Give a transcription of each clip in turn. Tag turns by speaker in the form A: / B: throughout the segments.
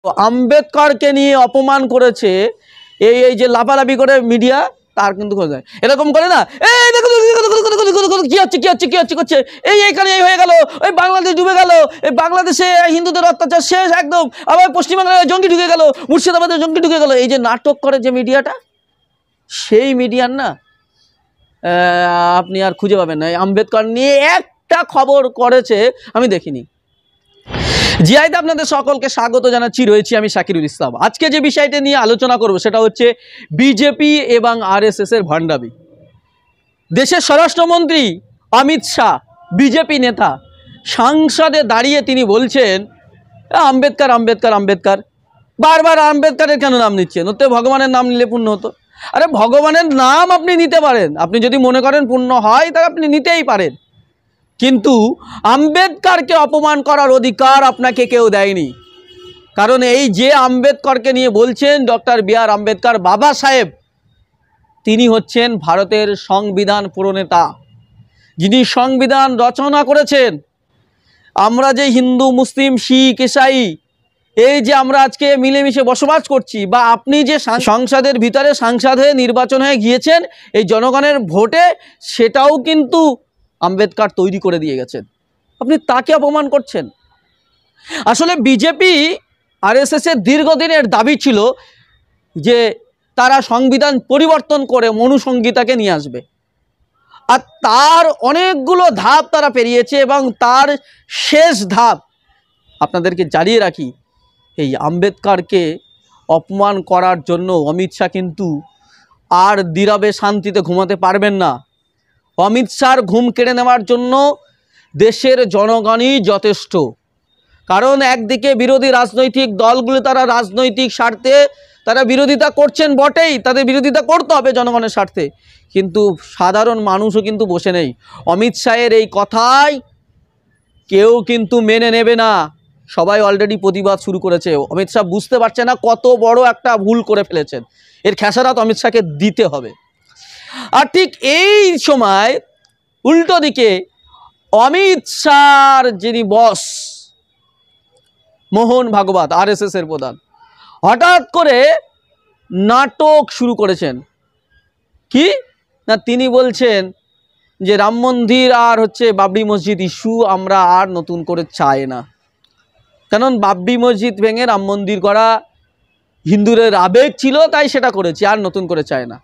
A: আম্বেদকরকে নিয়ে অপমান করেছে এই যে লাফালাফি করে মিডিয়া, তার কিন্তু এরকম করে না, এই দেখো কি হচ্ছে কি হচ্ছে কি হচ্ছে করছে, এইখানে এই হয়ে গেল, ওই বাংলাদেশ ডুবে গেল, এই বাংলাদেশে হিন্দুদের অত্যাচার শেষ একদম, আবার পশ্চিমবাংলায় জঙ্গি ঢুকে গেল, মুর্শিদাবাদে জঙ্গি ঢুকে গেল, এই যে নাটক করে যে মিডিয়াটা, সেই মিডিয়ার না আপনি আর খুঁজে পাবেন না। আম্বেদকর নিয়ে একটা খবর করেছে আমি দেখিনি। জিআইতে আপনাদের সকলকে স্বাগত জানাচ্ছি, রয়েছি আমি শাকিরুল ইসলাম। আজকে যে বিষয়টা নিয়ে আলোচনা করব সেটা হচ্ছে বিজেপি এবং আরএসএস এর ভণ্ডামি। দেশের স্বরাষ্ট্রমন্ত্রী অমিত শাহ, বিজেপি নেতা, সংসদে দাঁড়িয়ে তিনি বলছেন আম্বেদকর আম্বেদকর আম্বেদকর, বারবার আম্বেদকরের কেন নাম নিচ্ছেন, ওতে ভগবানের নাম নিলে পুণ্য হতো। আরে ভগবানের নাম আপনি নিতে পারেন, আপনি যদি মনে করেন পুণ্য হয় তাহলে আপনি নিতেই পারেন, কিন্তু আম্বেদকরকে অপমান করার অধিকার আপনাকে কেউ দেয়নি। কারণ এই যে আম্বেদকরকে নিয়ে বলছেন ডক্টর বি আর আম্বেদকর বাবা সাহেব, তিনি হচ্ছেন ভারতের সংবিধান প্রণেতা, যিনি সংবিধান রচনা করেছেন। আমরা যে হিন্দু মুসলিম শিখ ইসাই এই যে আমরা আজকে মিলেমিশে বসবাস করছি, বা আপনি যে সংসদের ভিতরে সাংসদ হয়ে নির্বাচন হয়ে গিয়েছেন এই জনগণের ভোটে, সেটাও কিন্তু আম্বেদকর তৈরি করে দিয়ে গেছেন, আপনি তাকে অপমান করছেন। আসলে বিজেপি আরএসএস এর দীর্ঘদিনের দাবি ছিল যে তারা সংবিধান পরিবর্তন করে মনুসংহিতাকে নিয়ে আসবে, আর তার অনেকগুলো ধাপ তারা পেরিয়েছে, এবং তার শেষ ধাপ আপনাদেরকে জানিয়ে রাখি, এই আম্বেদকরকে অপমান করার জন্য অমিত শাহ কিন্তু আর নীরবে শান্তিতে ঘুমাতে পারবেন না। অমিত শাহর ঘুম কেড়ে নেওয়ার জন্য দেশের জনগণই যথেষ্ট। কারণ একদিকে বিরোধী রাজনৈতিক দলগুলো তারা রাজনৈতিক স্বার্থে তারা বিরোধিতা করছেন বটেই, তাদের বিরোধিতা করতে হবে জনগণের স্বার্থে, কিন্তু সাধারণ মানুষও কিন্তু বসে নেই। অমিত শাহের এই কথায় কেউ কিন্তু মেনে নেবে না, সবাই অলরেডি প্রতিবাদ শুরু করেছে। অমিত শাহ বুঝতে পারছে না কত বড় একটা ভুল করে ফেলেছেন, এর খেসারত অমিত শাহকে দিতে হবে। আর ঠিক এই সময় উল্টো দিকে অমিত শাহর যিনি বস মোহন ভাগবত, আরএসএস এর প্রধান, হঠাৎ করে নাটক শুরু করেছেন। কি না, তিনি বলছেন যে রাম মন্দির আর হচ্ছে বাবরি মসজিদ ইস্যু আমরা আর নতুন করে চাই না, কারণ বাবরি মসজিদ ভেঙে রাম মন্দির করা হিন্দুদের আবেগ ছিল, তাই সেটা করেছি, আর নতুন করে চায় না।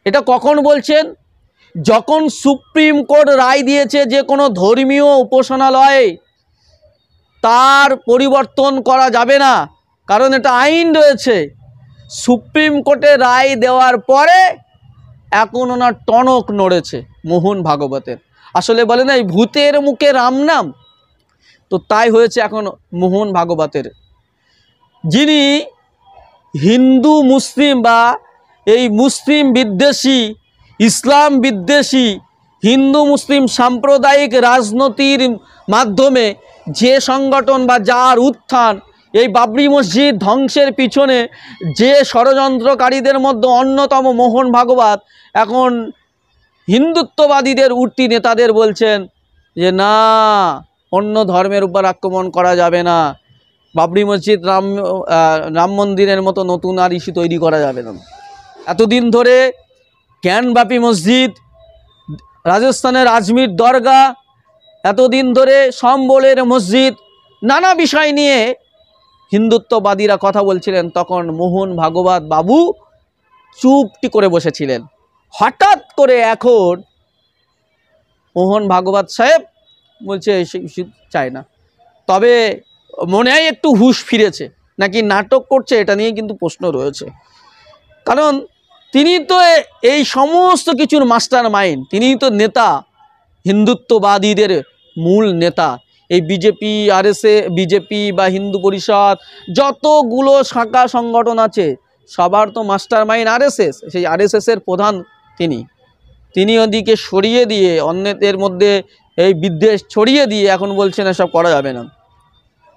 A: এটা কখন বলছেন? যখন সুপ্রিম কোর্ট রায় দিয়েছে যে কোনো ধর্মীয় উপাসনালয়ে তার পরিবর্তন করা যাবে না, কারণ এটা আইন রয়েছে। সুপ্রিম কোর্টে রায় দেওয়ার পরে এখন ওনার টনক নড়েছে মোহন ভাগবতের। আসলে বলে না, এই ভূতের মুখে রাম নাম, তো তাই হয়েছে এখন মোহন ভাগবতের, যিনি হিন্দু মুসলিম বা এই মুসলিম বিদ্বেষী, ইসলাম বিদ্বেষী, হিন্দু মুসলিম সাম্প্রদায়িক রাজনীতির মাধ্যমে যে সংগঠন বা যার উত্থান, এই বাবরি মসজিদ ধ্বংসের পিছনে যে ষড়যন্ত্রকারীদের মধ্যে অন্যতম মোহন ভাগবত, এখন হিন্দুত্ববাদীদের উঠতি নেতাদের বলছেন যে না, অন্য ধর্মের উপর আক্রমণ করা যাবে না, বাবরি মসজিদ রাম মন্দিরের মতো নতুন আর ইস্যু তৈরি করা যাবে না। এতদিন ধরে জ্ঞানবাপী মসজিদ, রাজস্থানের আজমির দরগা, এতদিন ধরে সম্বলের মসজিদ, নানা বিষয় নিয়ে হিন্দুত্ববাদীরা কথা বলছিলেন, তখন মোহন ভাগবত বাবু চুপটি করে বসেছিলেন। হঠাৎ করে এখন মোহন ভাগবত সাহেব বলছে চায় না। তবে মনে হয় একটু হুঁশ ফিরেছে, নাকি নাটক করছে, এটা নিয়ে কিন্তু প্রশ্ন রয়েছে। কারণ তিনি তো এই সমস্ত কিছুর মাস্টার মাইন্ড, তিনিই তো নেতা, হিন্দুত্ববাদীদের মূল নেতা। এই বিজেপি, আরএসএস, বিজেপি বা হিন্দু পরিষদ, যতগুলো শাখা সংগঠন আছে সবার তো মাস্টার মাইন্ড আরএসএস। সেই আরএসএসের প্রধান তিনি ওদিকে সরিয়ে দিয়ে, অন্যদের মধ্যে এই বিদ্বেষ ছড়িয়ে দিয়ে এখন বলছেন এসব করা যাবে না।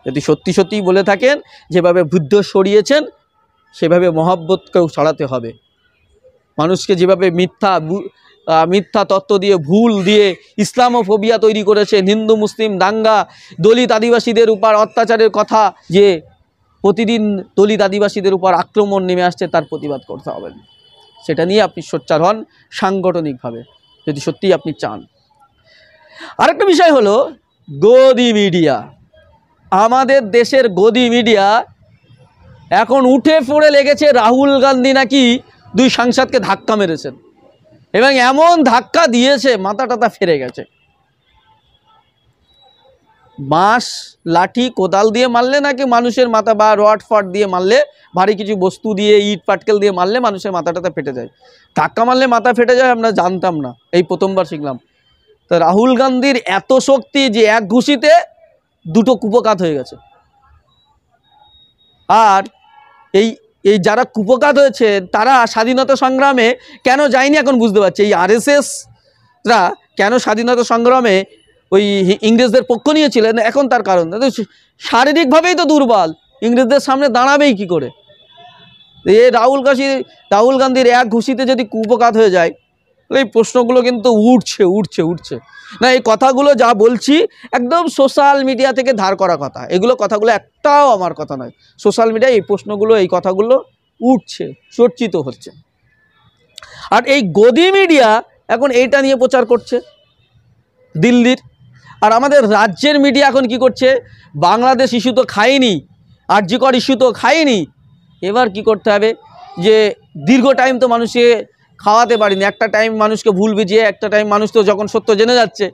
A: যদি সত্যি সত্যিই বলে থাকেন যেভাবে বুদ্ধ সরিয়েছেন সেভাবে মহব্বতকেও ছড়াতে হবে। মানুষকে যেভাবে মিথ্যা তত্ত্ব দিয়ে, ভুল দিয়ে ইসলামোফোবিয়া তৈরি করেছে, হিন্দু মুসলিম দাঙ্গা, দলিত আদিবাসীদের উপর অত্যাচারের কথা যে প্রতিদিন দলিত আদিবাসীদের উপর আক্রমণ নেমে আসছে, তার প্রতিবাদ করতে হবে। সেটা নিয়ে আপনি সোচ্চার হন সাংগঠনিকভাবে, যদি সত্যিই আপনি চান। আরেকটা বিষয় হলো গদি মিডিয়া। আমাদের দেশের গদি মিডিয়া এখন উঠে পড়ে লেগেছে রাহুল গান্ধী নাকি 2 সাংসদকে ধাক্কা মেরেছেন, এবং এমন ধাক্কা দিয়েছে মাথা টাথা ফেরে গেছে। বাঁশ লাঠি কোদাল দিয়ে মারলে নাকি মানুষের মাথা, বা রড ফট দিয়ে মারলে, ভারী কিছু বস্তু দিয়ে ইট পাটকেল দিয়ে মারলে মানুষের মাথা টাথা ফেটে যায়, ধাক্কা মারলে মাথা ফেটে যায় আমরা জানতাম না, এই প্রথমবার শিখলাম। তো রাহুল গান্ধীর এত শক্তি যে এক ঘুষিতে 2টো কুপকাত হয়ে গেছে। আর এই এই যারা কুপকাত হয়েছে তারা স্বাধীনতা সংগ্রামে কেন যায়নি এখন বুঝতে পারছে। এই আরএসএসরা কেন স্বাধীনতা সংগ্রামে ওই ইংরেজদের পক্ষ নিয়েছিলেন, এখন তার কারণ শারীরিকভাবেই তো দুর্বল, ইংরেজদের সামনে দাঁড়াবেই কি করে। রাহুল গান্ধীর এক ঘুষিতে যদি কুপকাত হয়ে যায়, এই প্রশ্নগুলো কিন্তু উঠছে না। এই কথাগুলো যা বলছি একদম সোশ্যাল মিডিয়া থেকে ধার করা কথা, এগুলো কথাগুলো একটাও আমার কথা নয়। সোশ্যাল মিডিয়ায় এই প্রশ্নগুলো, এই কথাগুলো উঠছে, চর্চিত হচ্ছে। আর এই গদি মিডিয়া এখন এইটা নিয়ে প্রচার করছে দিল্লির। আর আমাদের রাজ্যের মিডিয়া এখন কি করছে, বাংলাদেশ ইস্যু তো খায়নি, আরজি কর ইস্যু তো খায়নি, এবার কি করতে হবে যে দীর্ঘ টাইম তো মানুষকে খাওয়াতে পারিনি, একটা টাইম মানুষকে ভুল বুঝিয়ে, একটা টাইম মানুষ তো যখন সত্য জেনে যাচ্ছে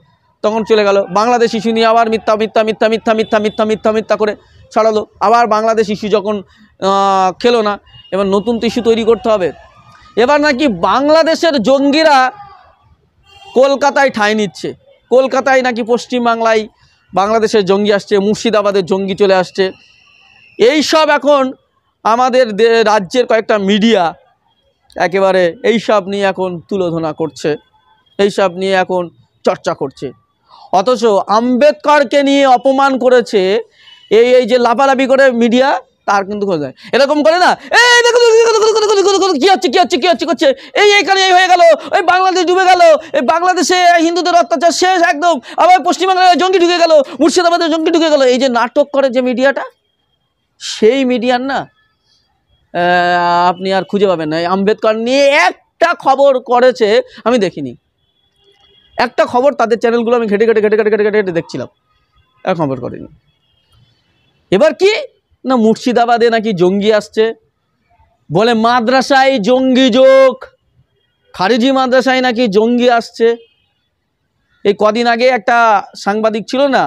A: তখন চলে গেল বাংলাদেশ ইস্যু নিয়ে আবার মিথ্যা করে ছড়ালো। আবার বাংলাদেশ ইস্যু যখন খেলো না, এবার নতুন তো ইস্যু তৈরি করতে হবে। এবার নাকি বাংলাদেশের জঙ্গিরা কলকাতায় ঠাঁই নিচ্ছে, কলকাতায় নাকি পশ্চিমবাংলায় বাংলাদেশের জঙ্গি আসছে, মুর্শিদাবাদের জঙ্গি চলে আসছে। এই সব এখন আমাদের রাজ্যের কয়েকটা মিডিয়া একেবারে এইসব নিয়ে এখন তুলোধনা করছে, এইসব নিয়ে এখন চর্চা করছে। অথচ আম্বেদকরকে নিয়ে অপমান করেছে এই যে লাফালাফি করে মিডিয়া, তার কিন্তু খোঁজ নেয়। এরকম করে না, এই দেখো কি হচ্ছে করছে, এইখানে এই হয়ে গেল, ওই বাংলাদেশ ডুবে গেল, এই বাংলাদেশে হিন্দুদের অত্যাচার শেষ একদম, আবার পশ্চিমবাংলায় জঙ্গি ঢুকে গেল, মুর্শিদাবাদের জঙ্গি ঢুকে গেল, এই যে নাটক করে যে মিডিয়াটা, সেই মিডিয়ার না আপনি আর খুঁজে পাবেন না। আম্বেদকর নিয়ে একটা খবর করেছে আমি দেখিনি, একটা খবর তাদের চ্যানেলগুলো আমি ঘেটে দেখছিলাম, এক খবর করেনি। এবার কি না, মুর্শিদাবাদে নাকি জঙ্গি আসছে, বলে মাদ্রাসায় জঙ্গি যোগ, খারিজি মাদ্রাসায় নাকি জঙ্গি আসছে। এই কদিন আগে একটা সাংবাদিক ছিল না,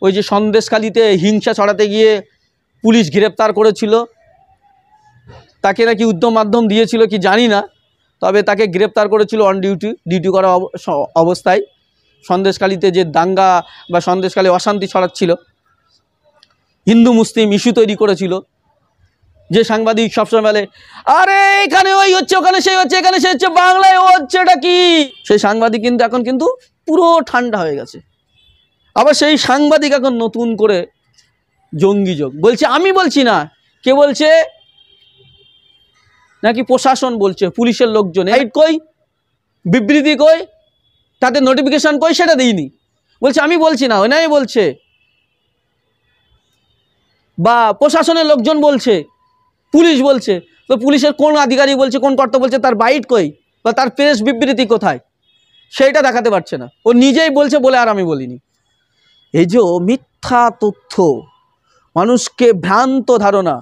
A: ওই যে সন্দেশখালিতে হিংসা ছড়াতে গিয়ে পুলিশ গ্রেপ্তার করেছিল, তাকে নাকি উদ্যম মাধ্যম দিয়েছিল কি জানি না, তবে তাকে গ্রেপ্তার করেছিল অন ডিউটি করা অবস্থায়। সন্দেশখালিতে যে দাঙ্গা বা সন্দেশখালী অশান্তি ছড়াচ্ছিল, হিন্দু মুসলিম ইস্যু তৈরি করেছিল, যে সাংবাদিক সবসময় বলে আরে এখানে ওই হচ্ছে, ওখানে সেই হচ্ছে, এখানে সে হচ্ছে, বাংলায় হচ্ছে, এটা কি, সেই সাংবাদিক কিন্তু এখন কিন্তু পুরো ঠান্ডা হয়ে গেছে। আবার সেই সাংবাদিক এখন নতুন করে জঙ্গি যোগ বলছে। আমি বলছি না, কে বলছে নাকি প্রশাসন বলছে, পুলিশের লোকজন। এই কই বিবৃতি কই, তাদের নোটিফিকেশন কই, সেটা দিইনি, বলছে আমি বলছি না, ওই নাই বলছে, বা প্রশাসনের লোকজন বলছে, পুলিশ বলছে। তো পুলিশের কোন আধিকারিক বলছে, কোন কর্তা বলছে, তার বাইট কই বা তার প্রেস বিবৃতি কোথায়, সেইটা দেখাতে পারছে না। ও নিজেই বলছে বলে আর আমি বলিনি। এই যে মিথ্যা তথ্য, মানুষকে ভ্রান্ত ধারণা,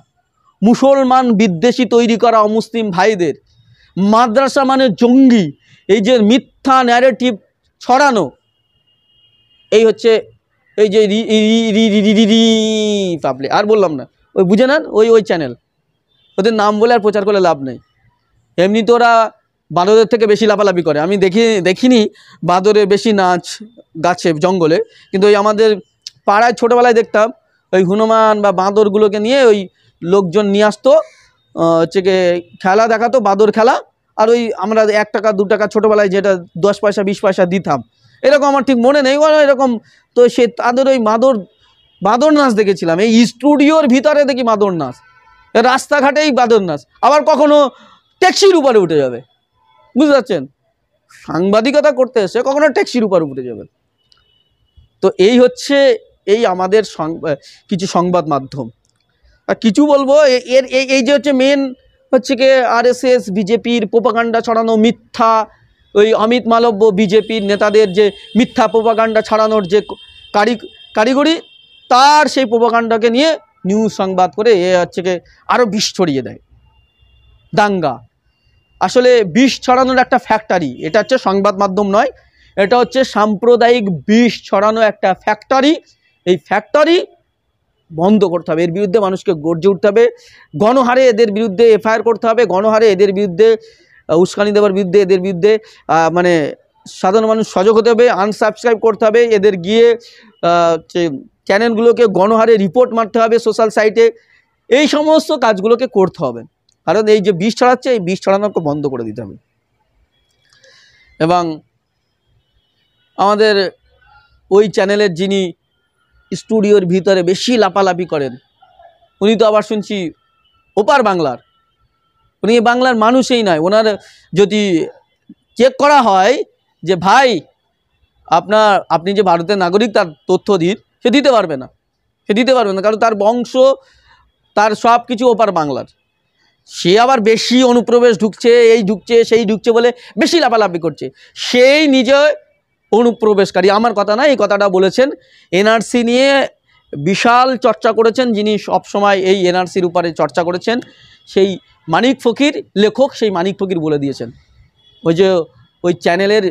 A: মুসলমান বিদ্বেষী তৈরি করা অমুসলিম ভাইদের, মাদ্রাসা মানে জঙ্গি, এই যে মিথ্যা ন্যারেটিভ ছড়ানো, এই হচ্ছে এই যে পাবলিক। আর বললাম না, ওই বুঝে নেন, ওই চ্যানেল, ওদের নাম বলে আর প্রচার করে লাভ নেই। এমনি তো ওরা বাঁদরের থেকে বেশি লাফালাফি করে। আমি দেখিনি বাঁদরের বেশি নাচ গাছে জঙ্গলে, কিন্তু ওই আমাদের পাড়ায় ছোটোবেলায় দেখতাম ওই হনুমান বা বাঁদরগুলোকে নিয়ে ওই লোকজন নিয়ে আসতো, হচ্ছে গিয়ে খেলা দেখাতো, বাঁদর খেলা। আর ওই আমরা 1 টাকা 2 টাকা ছোটোবেলায় যেটা 10 পয়সা 20 পয়সা দিতাম, এরকম আমার ঠিক মনে নেই এরকম। তো সে তাদের ওই বাঁদর নাচ দেখেছিলাম, এই স্টুডিওর ভিতরে দেখি বাঁদর নাচ, রাস্তাঘাটেই বাঁদর নাচ, আবার কখনো ট্যাক্সির উপরে উঠে যাবে, বুঝতে পারছেন, সাংবাদিকতা করতে এসে কখনো ট্যাক্সির উপরে উঠে যাবে। তো এই হচ্ছে এই আমাদের কিছু সংবাদ মাধ্যম। আর কিছু বলবো এর এই যে হচ্ছে মেন হচ্ছে কি আরএসএস বিজেপির প্রোপাগান্ডা ছড়ানো মিথ্যা, ওই অমিত মালব্য বিজেপির নেতাদের যে মিথ্যা প্রোপাগান্ডা ছড়ানোর যে কারিগরি, তার সেই প্রোপাগান্ডাকে নিয়ে নিউজ সংবাদ করে এ হচ্ছে কি আরও বিষ ছড়িয়ে দেয়। দাঙ্গা আসলে বিষ ছড়ানোর একটা ফ্যাক্টরি, এটা হচ্ছে সংবাদ মাধ্যম নয়, এটা হচ্ছে সাম্প্রদায়িক বিষ ছড়ানো একটা ফ্যাক্টরি। এই ফ্যাক্টরি বন্ধ করতে হবে, এর বিরুদ্ধে মানুষকে গর্জে উঠতে হবে, গণহারে এদের বিরুদ্ধে এফআইআর করতে হবে, গণহারে এদের বিরুদ্ধে উস্কানি দেওয়ার বিরুদ্ধে এদের বিরুদ্ধে মানে সাধারণ মানুষ সজাগ হতে হবে, আনসাবস্ক্রাইব করতে হবে, এদের গিয়ে চ্যানেলগুলোকে গণহারে রিপোর্ট মারতে হবে সোশ্যাল সাইটে, এই সমস্ত কাজগুলোকে করতে হবে। কারণ এই যে বিষ ছড়াচ্ছে, এই বিষ ছড়ানোকে বন্ধ করে দিতে হবে। এবং আমাদের ওই চ্যানেলের যিনি স্টুডিওর ভিতরে বেশি লাপালাপি করেন, উনি তো আবার শুনছি ওপার বাংলার, উনি বাংলার মানুষই নয়। ওনার যদি চেক করা হয় যে ভাই আপনি যে ভারতের নাগরিক, তার তথ্য দিন, সে দিতে পারবে না, কারণ তার বংশ, তার সব কিছু ওপার বাংলার। সে আবার বেশি অনুপ্রবেশ ঢুকছে, এই ঢুকছে সেই ঢুকছে বলে বেশি লাপালাপি করছে, সেই নিজে অনুপ্রবেশকারী। আমার কথা না, এই কথাটা বলেছেন এনআরসি নিয়ে বিশাল চর্চা করেছেন যিনি সবসময় এই এনআরসির উপরে চর্চা করেছেন, সেই মানিক ফকির লেখক, সেই মানিক ফকির বলে দিয়েছেন ওই চ্যানেলের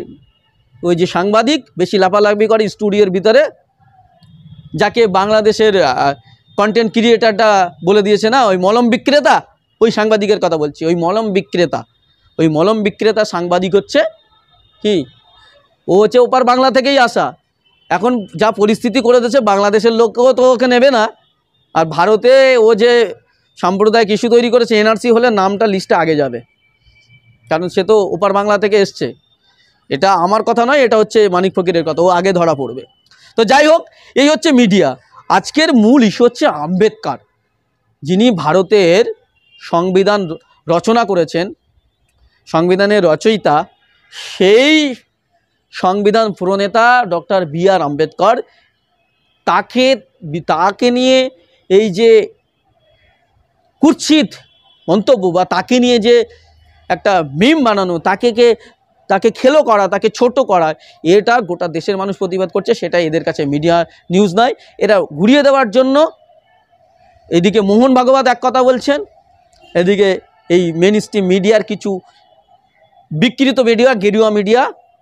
A: ওই যে সাংবাদিক বেশি লাপালাপি করে স্টুডিওর ভিতরে, যাকে বাংলাদেশের কন্টেন্ট ক্রিয়েটারটা বলে দিয়েছে না, ওই মলম বিক্রেতা, ওই সাংবাদিকের কথা বলছি, ওই মলম বিক্রেতা সাংবাদিক হচ্ছে কি, ও হচ্ছে ওপার বাংলা থেকেই আসা। এখন যা পরিস্থিতি করে দিয়েছে, বাংলাদেশের লোককেও তো ওকে নেবে না, আর ভারতে ও যে সাম্প্রদায়িক ইস্যু তৈরি করেছে, এনআরসি হলে নামটা লিস্টে আগে যাবে, কারণ সে তো ওপার বাংলা থেকে এসছে। এটা আমার কথা নয়, এটা হচ্ছে মানিক ফকিরের কথা, ও আগে ধরা পড়বে। তো যাই হোক, এই হচ্ছে মিডিয়া। আজকের মূল ইস্যু হচ্ছে আম্বেদকর, যিনি ভারতের সংবিধান রচনা করেছেন, সংবিধানের রচয়িতা, সেই সংবিধান প্রণেতা ডক্টর বি.আর. আম্বেদকর, তাকে নিয়ে এই যে কুৎসিত মন্তব্য বা তাকে নিয়ে যে একটা মিম বানানো, তাকে খেলো করা, তাকে ছোট করা, এটা গোটা দেশের মানুষ প্রতিবাদ করছে। সেটা এদের কাছে মিডিয়া নিউজ নয়, এটা ঘুরিয়ে দেওয়ার জন্য এদিকে মোহন ভাগবত এক কথা বলছেন, এদিকে এই মেন স্ট্রিম মিডিয়ার কিছু বিকৃত মিডিয়া, গেরুয়া মিডিয়া,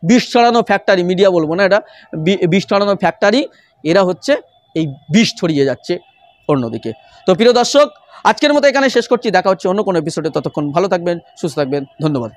A: বিষ ছড়ানো ফ্যাক্টরি, মিডিয়া বলবো না, এটা বিষ ছড়ানো ফ্যাক্টরি, এরা হচ্ছে এই বিষ ছড়িয়ে যাচ্ছে অন্যদিকে। তো প্রিয় দর্শক, আজকের মতো এখানে শেষ করছি, দেখা হচ্ছে অন্য কোনো এপিসোডে। ততক্ষণ ভালো থাকবেন, সুস্থ থাকবেন, ধন্যবাদ।